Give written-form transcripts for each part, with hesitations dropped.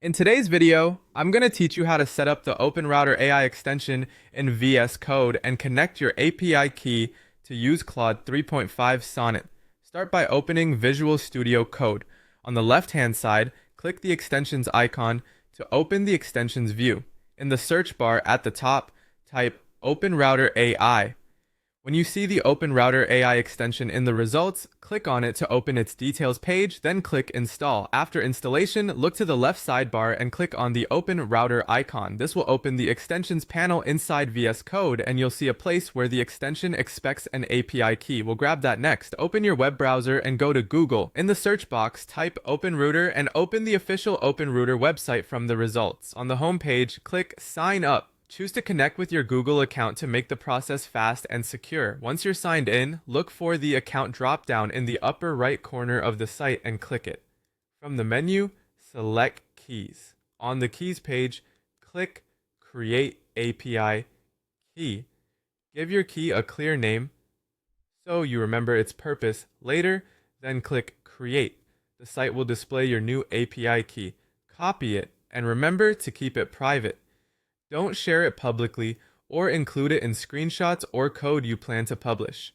In today's video, I'm going to teach you how to set up the OpenRouter AI extension in VS Code and connect your API key to use Claude 3.5 Sonnet. Start by opening Visual Studio Code. On the left-hand side, click the extensions icon to open the extensions view. In the search bar at the top, type OpenRouter AI. When you see the OpenRouter AI extension in the results, click on it to open its details page, then click Install. After installation, look to the left sidebar and click on the OpenRouter icon. This will open the extensions panel inside VS Code, and you'll see a place where the extension expects an API key. We'll grab that next. Open your web browser and go to Google. In the search box, type OpenRouter and open the official OpenRouter website from the results. On the home page, click Sign Up. Choose to connect with your Google account to make the process fast and secure. Once you're signed in, look for the account dropdown in the upper right corner of the site and click it. From the menu, select Keys. On the Keys page, click Create API Key. Give your key a clear name so you remember its purpose later, then click Create. The site will display your new API key. Copy it and remember to keep it private. Don't share it publicly or include it in screenshots or code you plan to publish.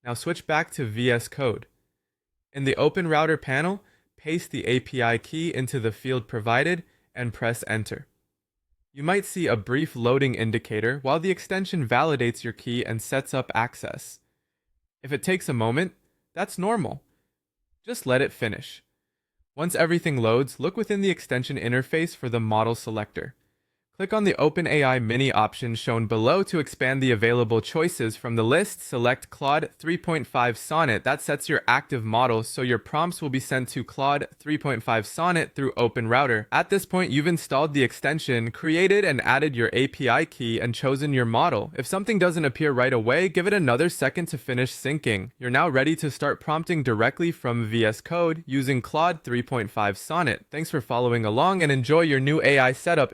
Now switch back to VS Code. In the OpenRouter panel, paste the API key into the field provided and press Enter. You might see a brief loading indicator while the extension validates your key and sets up access. If it takes a moment, that's normal. Just let it finish. Once everything loads, look within the extension interface for the model selector. Click on the OpenAI Mini option shown below to expand the available choices from the list. Select Claude 3.5 Sonnet. That sets your active model, so your prompts will be sent to Claude 3.5 Sonnet through OpenRouter. At this point, you've installed the extension, created and added your API key, and chosen your model. If something doesn't appear right away, give it another second to finish syncing. You're now ready to start prompting directly from VS Code using Claude 3.5 Sonnet. Thanks for following along and enjoy your new AI setup.